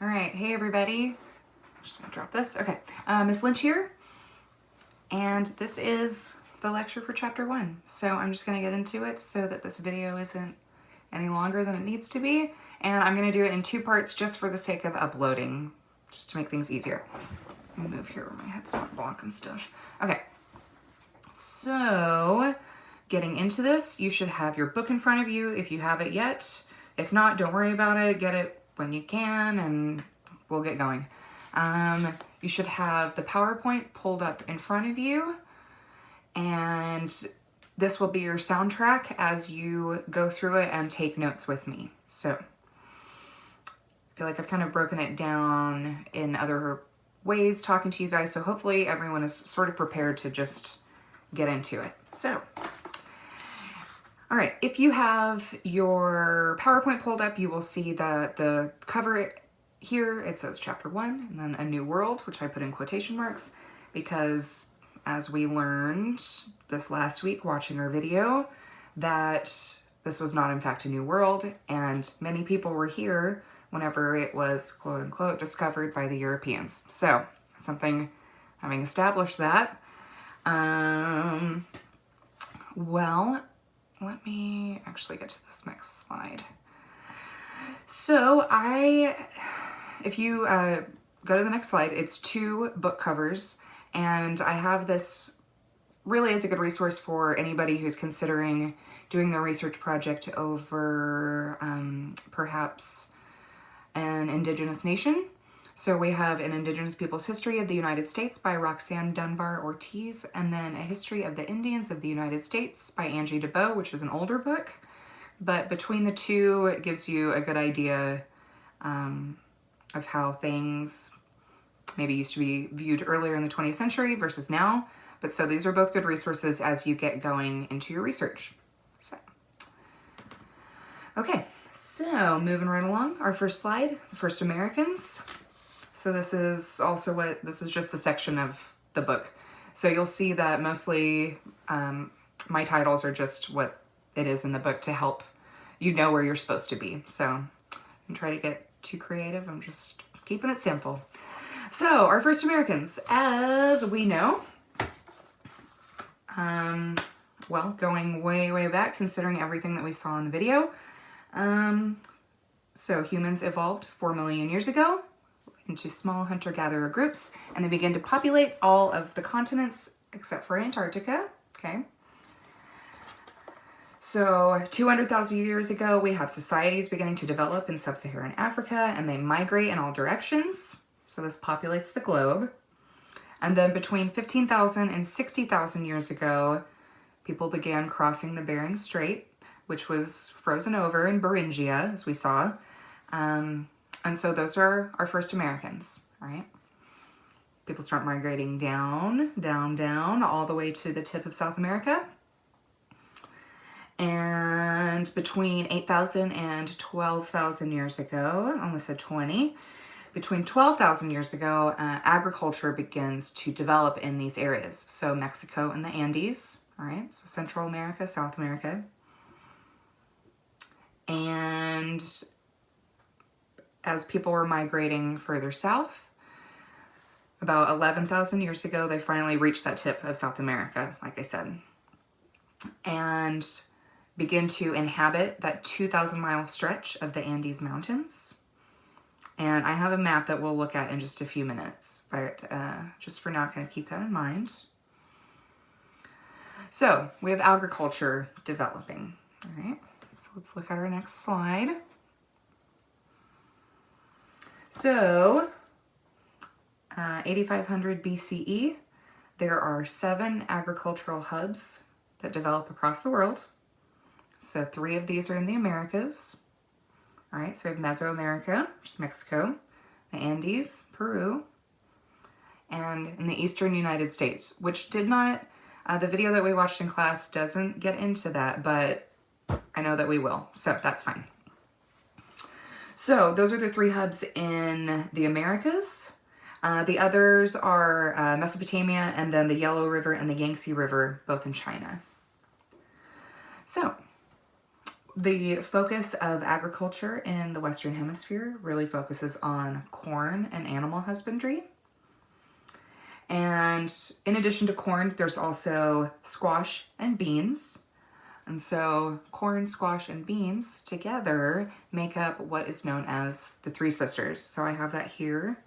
All right, hey everybody. Just gonna drop this. Okay, Miss Lynch here, and this is the lecture for chapter 1. So I'm just gonna get into it so that this video isn't any longer than it needs to be, and I'm gonna do it in 2 parts just for the sake of uploading, just to make things easier. Let me move here where my head's not blocking stuff. Okay, so getting into this, you should have your book in front of you if you have it yet. If not, don't worry about it. Get it when you can and we'll get going. You should have the PowerPoint pulled up in front of you, and this will be your soundtrack as you go through it and take notes with me. So I feel like I've kind of broken it down in other ways talking to you guys, so hopefully everyone is sort of prepared to just get into it. So, all right, if you have your PowerPoint pulled up, you will see that the cover here, it says chapter 1 and then a new world, which I put in quotation marks because as we learned this last week watching our video, that this was not in fact a new world, and many people were here whenever it was quote unquote discovered by the Europeans. So something, having established that, well, let me actually get to this next slide. So if you go to the next slide, it's 2 book covers, and I have this really as a good resource for anybody who's considering doing their research project over perhaps an Indigenous nation. So we have An Indigenous Peoples History of the United States by Roxanne Dunbar Ortiz, and then A History of the Indians of the United States by Angie DeBow, which is an older book. But between the 2, it gives you a good idea of how things maybe used to be viewed earlier in the 20th century versus now. But so these are both good resources as you get going into your research. So, okay, so moving right along, our first slide, the first Americans. So this is also this is just the section of the book. So you'll see that mostly my titles are just what it is in the book to help you know where you're supposed to be. So don't try to get too creative. I'm just keeping it simple. So our first Americans, as we know, well, going way, way back, considering everything that we saw in the video. So humans evolved 4 million years ago into small hunter-gatherer groups, and they began to populate all of the continents except for Antarctica, okay? So 200,000 years ago, we have societies beginning to develop in sub-Saharan Africa, and they migrate in all directions. So this populates the globe. And then between 15,000 and 60,000 years ago, people began crossing the Bering Strait, which was frozen over in Beringia, as we saw. And so those are our first Americans, right? People start migrating down, down, down, all the way to the tip of South America. And between 8,000 and 12,000 years ago, I almost said 20, between 12,000 years ago, agriculture begins to develop in these areas. So Mexico and the Andes, all right? So Central America, South America. And as people were migrating further south, about 11,000 years ago, they finally reached that tip of South America, like I said, and begin to inhabit that 2,000-mile stretch of the Andes Mountains. And I have a map that we'll look at in just a few minutes, but just for now, kind of keep that in mind. So we have agriculture developing, all right? So let's look at our next slide. So 8,500 BCE, there are 7 agricultural hubs that develop across the world. So 3 of these are in the Americas. All right, so we have Mesoamerica, which is Mexico, the Andes, Peru, and in the eastern United States, which did not, the video that we watched in class doesn't get into that, but I know that we will, so that's fine. So those are the 3 hubs in the Americas. The others are Mesopotamia, and then the Yellow River and the Yangtze River, both in China. So The focus of agriculture in the Western Hemisphere really focuses on corn and animal husbandry. And in addition to corn, there's also squash and beans. And so corn, squash, and beans together make up what is known as the Three Sisters. So I have that here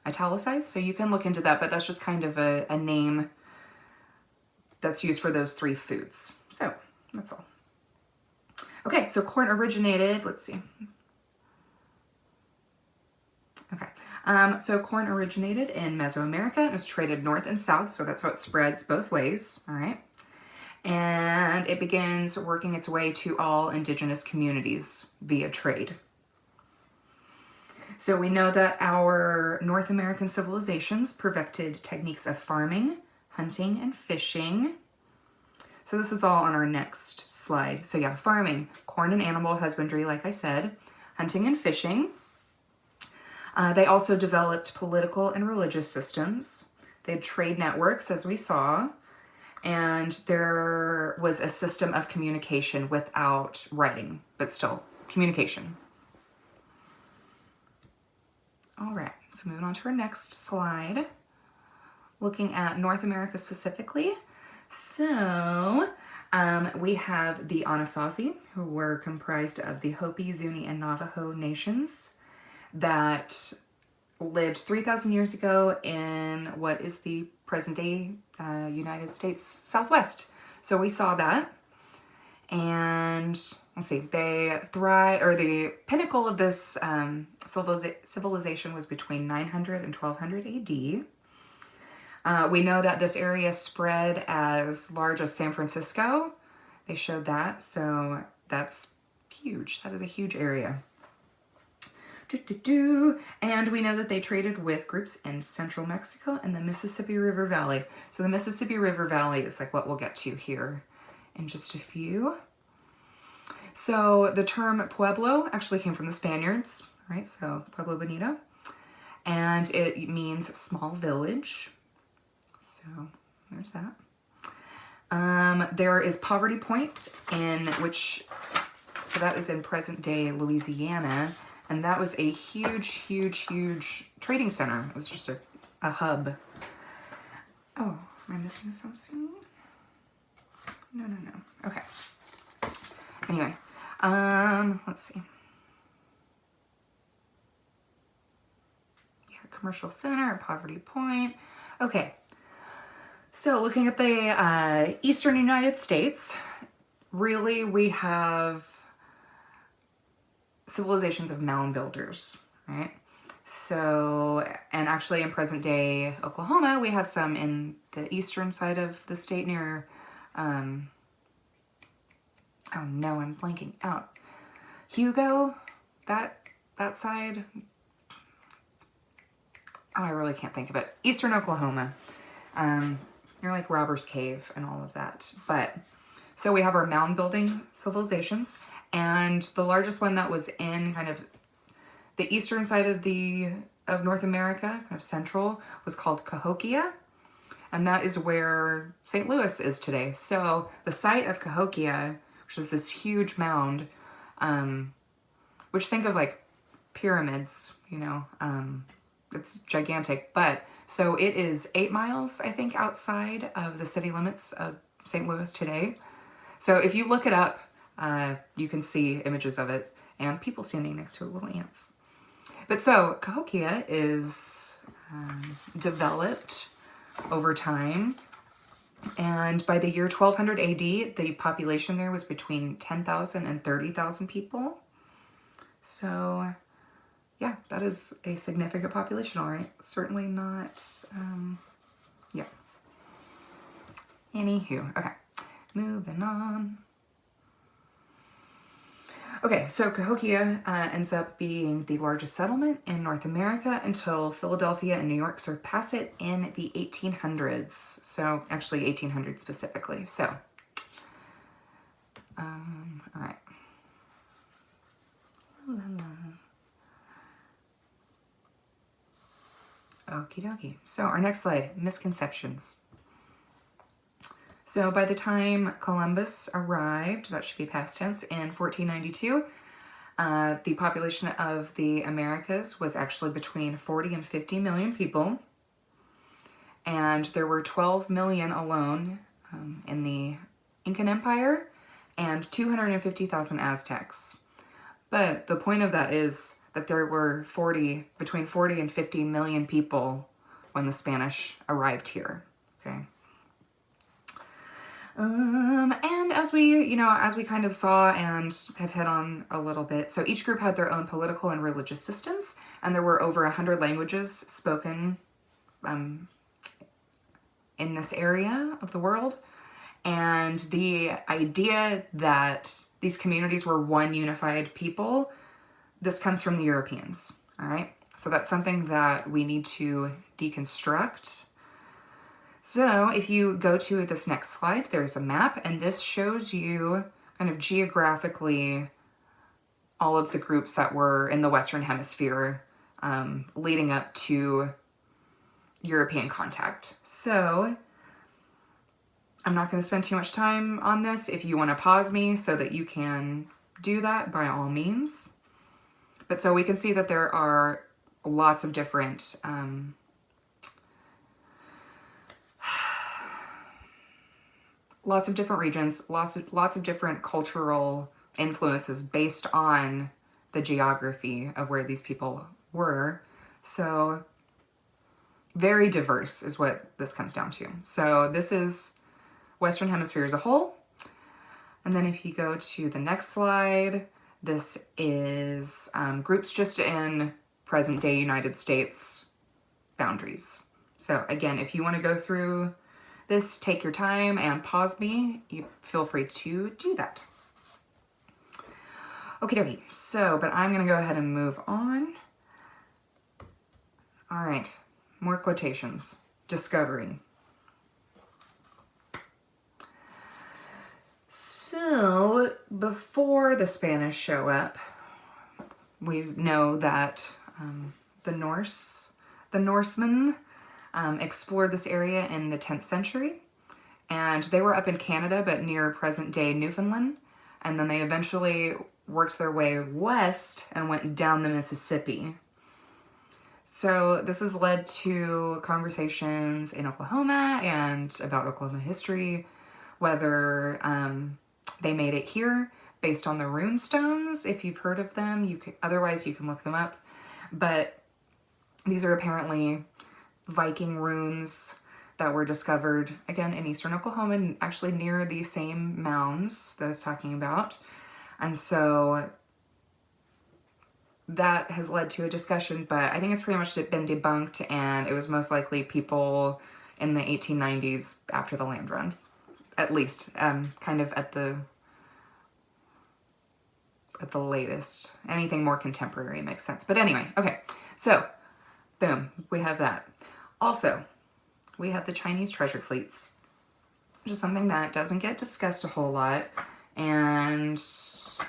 italicized, so you can look into that, but that's just kind of a name that's used for those three foods. So that's all. Okay, so corn originated, let's see. Okay, so corn originated in Mesoamerica and was traded north and south, so that's how it spreads both ways, all right? And it begins working its way to all indigenous communities via trade. So we know that our North American civilizations perfected techniques of farming, hunting, and fishing. So this is all on our next slide. So yeah, farming, corn and animal husbandry, like I said, hunting and fishing. They also developed political and religious systems. They had trade networks, as we saw, and there was a system of communication without writing, but still communication. All right, so moving on to our next slide, looking at North America specifically. So we have the Anasazi, who were comprised of the Hopi, Zuni, and Navajo nations that lived 3,000 years ago in what is the present-day United States Southwest. So we saw that. And let's see, they thrive, or the pinnacle of this civilization was between 900 and 1200 AD. We know that this area spread as large as San Francisco. They showed that, so that's huge. That is a huge area. And we know that they traded with groups in central Mexico and the Mississippi River Valley. So the Mississippi River Valley is like what we'll get to here in just a few. So the term Pueblo actually came from the Spaniards, right? So Pueblo Bonito. And it means small village. So there's that. There is Poverty Point in which, so that is in present day Louisiana. And that was a huge, huge, huge trading center. It was just a hub. Oh, am I missing something? No. Okay. Anyway, let's see. Yeah, commercial center, Poverty Point. Okay. So looking at the eastern United States, really we have civilizations of mound builders, right? So, and actually in present day Oklahoma, we have some in the eastern side of the state near, oh no, I'm blanking out. Hugo, that side. Oh, I really can't think of it. Eastern Oklahoma. Near like Robbers Cave and all of that. But, so we have our mound building civilizations. And the largest one that was in kind of the eastern side of North America, kind of central, was called Cahokia. And that is where St. Louis is today. So the site of Cahokia, which is this huge mound, which think of like pyramids, you know, it's gigantic. But so it is 8 miles, I think, outside of the city limits of St. Louis today. So if you look it up, you can see images of it and people standing next to little ants. But so Cahokia is developed over time. And by the year 1200 AD, the population there was between 10,000 and 30,000 people. So yeah, that is a significant population, all right. Certainly not, yeah. Anywho, okay, moving on. Okay, so Cahokia ends up being the largest settlement in North America until Philadelphia and New York surpass it in the 1800s. So actually 1800 specifically. So, all right. Okie dokie. So our next slide, misconceptions. So by the time Columbus arrived, that should be past tense, in 1492, the population of the Americas was actually between 40 and 50 million people. And there were 12 million alone in the Incan Empire and 250,000 Aztecs. But the point of that is that there were between 40 and 50 million people when the Spanish arrived here, okay? And as we kind of saw and have hit on a little bit, so each group had their own political and religious systems, and there were over 100 languages spoken in this area of the world. And the idea that these communities were one unified people, this comes from the Europeans, all right? So that's something that we need to deconstruct. So if you go to this next slide, there's a map, and this shows you kind of geographically all of the groups that were in the Western Hemisphere leading up to European contact. So I'm not going to spend too much time on this. If you want to pause me so that you can do that, by all means. But so we can see that there are lots of different regions, lots of different cultural influences based on the geography of where these people were. So very diverse is what this comes down to. So this is Western Hemisphere as a whole. And then if you go to the next slide, this is groups just in present day United States boundaries. So again, if you want to go through this, take your time and pause me. You feel free to do that. Okie dokie. So, but I'm going to go ahead and move on. All right. More quotations. Discovery. So, before the Spanish show up, we know that the Norsemen explored this area in the 10th century, and they were up in Canada, but near present-day Newfoundland, and then they eventually worked their way west and went down the Mississippi. So this has led to conversations in Oklahoma and about Oklahoma history, whether they made it here based on the rune stones. If you've heard of them, otherwise you can look them up. But these are apparently Viking runes that were discovered, again, in eastern Oklahoma, and actually near the same mounds that I was talking about. And so that has led to a discussion, but I think it's pretty much been debunked, and it was most likely people in the 1890s after the land run, at least, kind of at the latest. Anything more contemporary makes sense. But anyway, okay, so boom, we have that. Also, we have the Chinese treasure fleets, which is something that doesn't get discussed a whole lot, and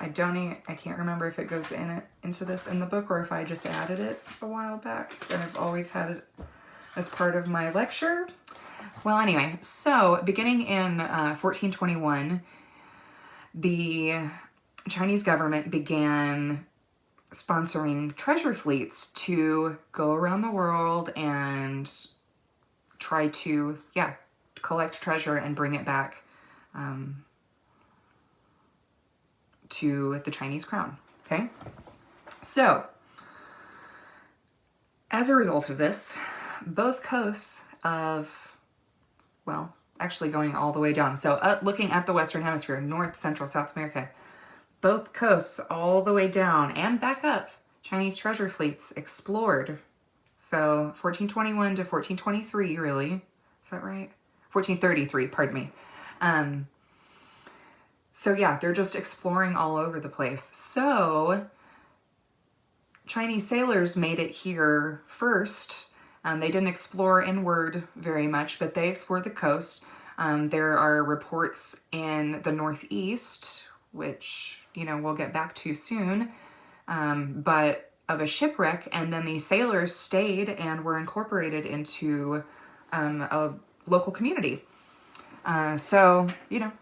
I can't remember if it goes into this in the book or if I just added it a while back, but I've always had it as part of my lecture. Well, anyway, so beginning in 1421, the Chinese government began sponsoring treasure fleets to go around the world and try to, collect treasure and bring it back to the Chinese crown, okay? So, as a result of this, both coasts of, well, actually going all the way down, so looking at the Western Hemisphere, North, Central, South America, both coasts all the way down and back up, Chinese treasure fleets explored. So 1421 to 1423, really. Is that right? 1433, pardon me. So yeah, they're just exploring all over the place. So Chinese sailors made it here first. They didn't explore inward very much, but they explored the coast. There are reports in the Northeast, which, we'll get back to soon, but of a shipwreck, and then the sailors stayed and were incorporated into a local community. So, you know,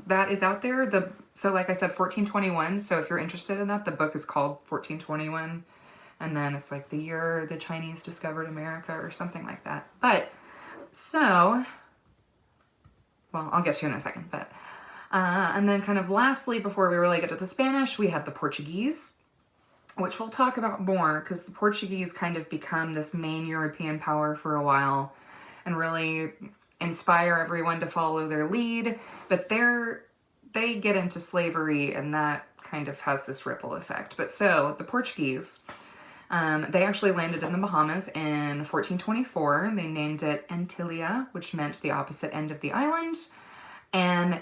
that is out there. So like I said, 1421. So if you're interested in that, the book is called 1421. And then it's like the year the Chinese discovered America or something like that. But, so, well, I'll get to you in a second. But, and then kind of lastly, before we really get to the Spanish, we have the Portuguese, which we'll talk about more because the Portuguese kind of become this main European power for a while and really inspire everyone to follow their lead. But they get into slavery and that kind of has this ripple effect. But so the Portuguese, they actually landed in the Bahamas in 1424. They named it Antillia, which meant the opposite end of the island. And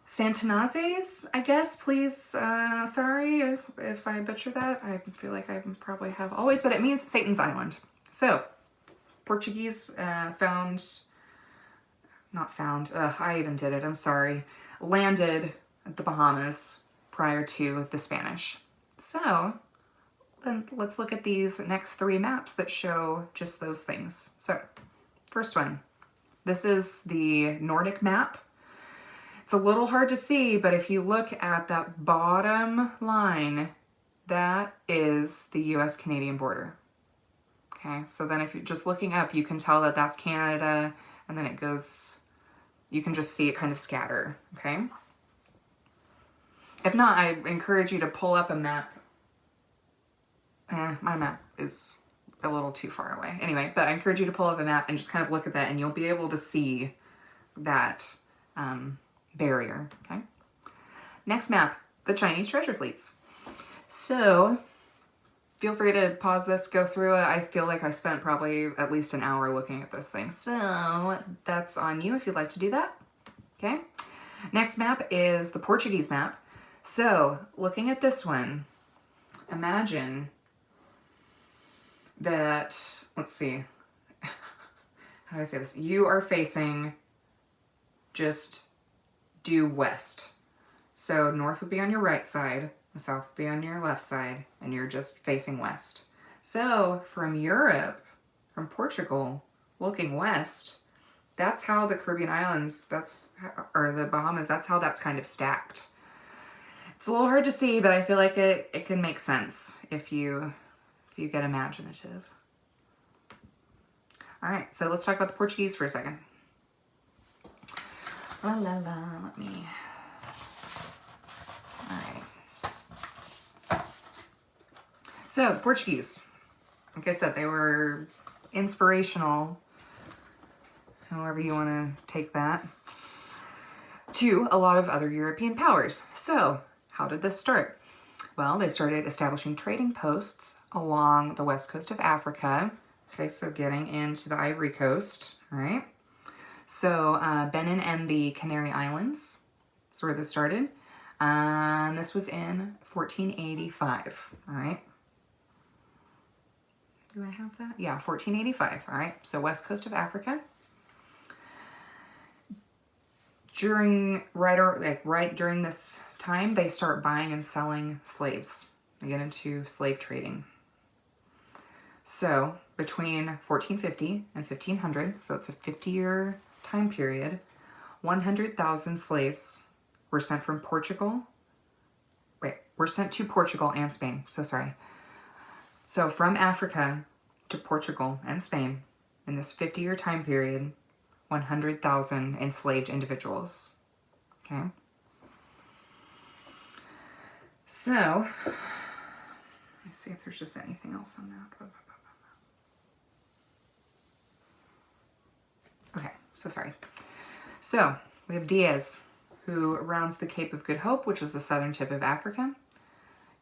Santanazes, I guess, please, sorry if I butcher that. I feel like I probably have always, but it means Satan's Island. So, Portuguese I even did it, I'm sorry, landed at the Bahamas prior to the Spanish. So, then let's look at these next 3 maps that show just those things. So, first one. This is the Nordic map. It's a little hard to see, but if you look at that bottom line, that is the US-Canadian border. Okay, so then if you're just looking up, you can tell that that's Canada, and then it goes, you can just see it kind of scatter, okay? If not, I encourage you to pull up a map. My map is a little too far away. Anyway, but I encourage you to pull up a map and just kind of look at that, and you'll be able to see that barrier, okay? Next map, the Chinese treasure fleets. So, feel free to pause this, go through it. I feel like I spent probably at least an hour looking at this thing. So, that's on you if you'd like to do that, okay? Next map is the Portuguese map. So, looking at this one, imagine that, let's see, how do I say this? You are facing just due west. So north would be on your right side, the south would be on your left side, and you're just facing west. So from Europe, from Portugal, looking west, that's how the Caribbean islands, or the Bahamas, that's how that's kind of stacked. It's a little hard to see, but I feel like it can make sense if you get imaginative. All right, so let's talk about the Portuguese for a second. Let me. All right. So the Portuguese, like I said, they were inspirational, however you want to take that, to a lot of other European powers. So how did this start? Well, they started establishing trading posts along the west coast of Africa. Okay, so getting into the Ivory Coast, all right? So Benin and the Canary Islands is where this started. And this was in 1485, all right? Do I have that? Yeah, 1485, all right? So west coast of Africa. Right during this time, they start buying and selling slaves. They get into slave trading. So between 1450 and 1500, so it's a 50-year time period, 100,000 slaves were sent from Portugal. Were sent to Portugal and Spain. So sorry. So from Africa to Portugal and Spain in this 50-year time period, 100,000 enslaved individuals. Okay. So, let me see if there's just anything else on that. Okay, so sorry. So, we have Diaz, who rounds the Cape of Good Hope, which is the southern tip of Africa,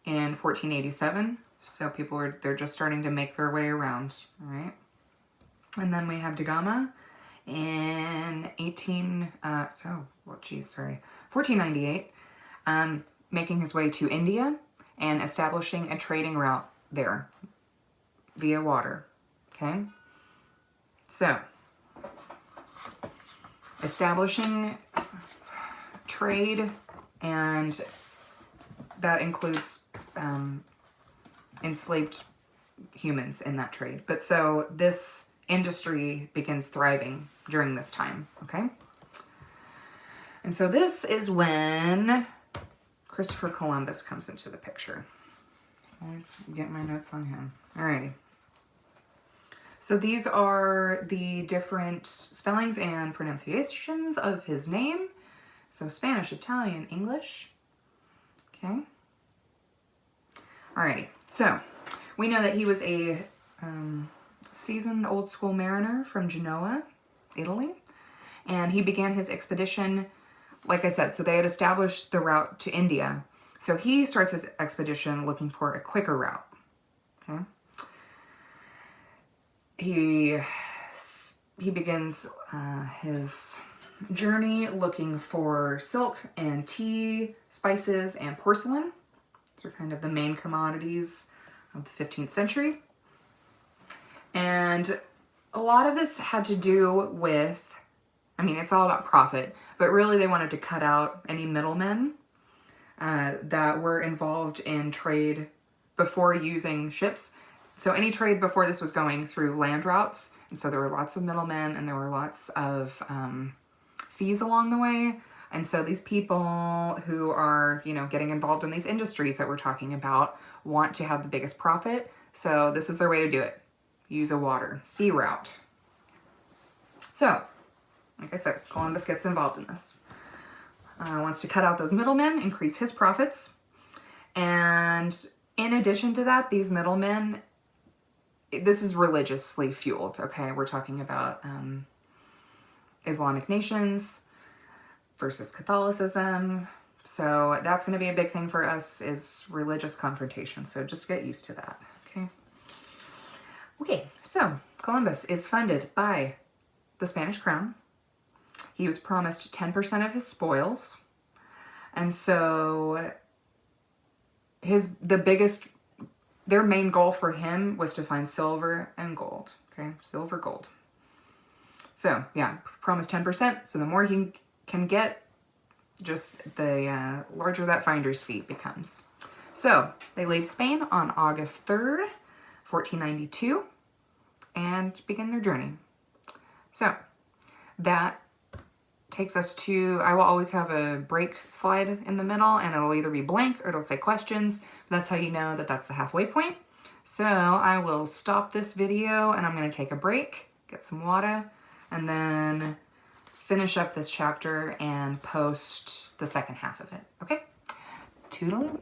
in 1487. So they're just starting to make their way around, all right? And then we have Da Gama in 1498, making his way to India and establishing a trading route there via water, okay? So, establishing trade, and that includes enslaved humans in that trade. But so this industry begins thriving during this time, okay? And so this is when Christopher Columbus comes into the picture. So I'm getting my notes on him. Alrighty. So these are the different spellings and pronunciations of his name. So Spanish, Italian, English. Okay. Alrighty. So we know that he was a seasoned old school mariner from Genoa, Italy. And he began his expedition, like I said, so they had established the route to India. So he starts his expedition looking for a quicker route. Okay. He begins his journey looking for silk and tea, spices, and porcelain. These are kind of the main commodities of the 15th century. And a lot of this had to do with, I mean, it's all about profit, but really they wanted to cut out any middlemen that were involved in trade before using ships. So any trade before this was going through land routes. And so there were lots of middlemen and there were lots of fees along the way. And so these people who are, you know, getting involved in these industries that we're talking about want to have the biggest profit. So this is their way to do it. Use a sea route. So, like I said, Columbus gets involved in this. Wants to cut out those middlemen, increase his profits. And in addition to that, these middlemen, this is religiously fueled, okay? We're talking about Islamic nations versus Catholicism. So that's going to be a big thing for us, is religious confrontation. So just get used to that, okay? Okay, so Columbus is funded by the Spanish crown. He was promised 10% of his spoils. And so their main goal for him was to find silver and gold. Okay, silver, gold. So yeah, promised 10%. So the more he can get, just the larger that finder's fee becomes. So they leave Spain on August 3rd, 1492, and begin their journey. So that takes us to, I will always have a break slide in the middle, and it'll either be blank or it'll say questions. That's how you know that that's the halfway point. So I will stop this video and I'm going to take a break, get some water, and then finish up this chapter and post the second half of it. Okay? Toodaloo.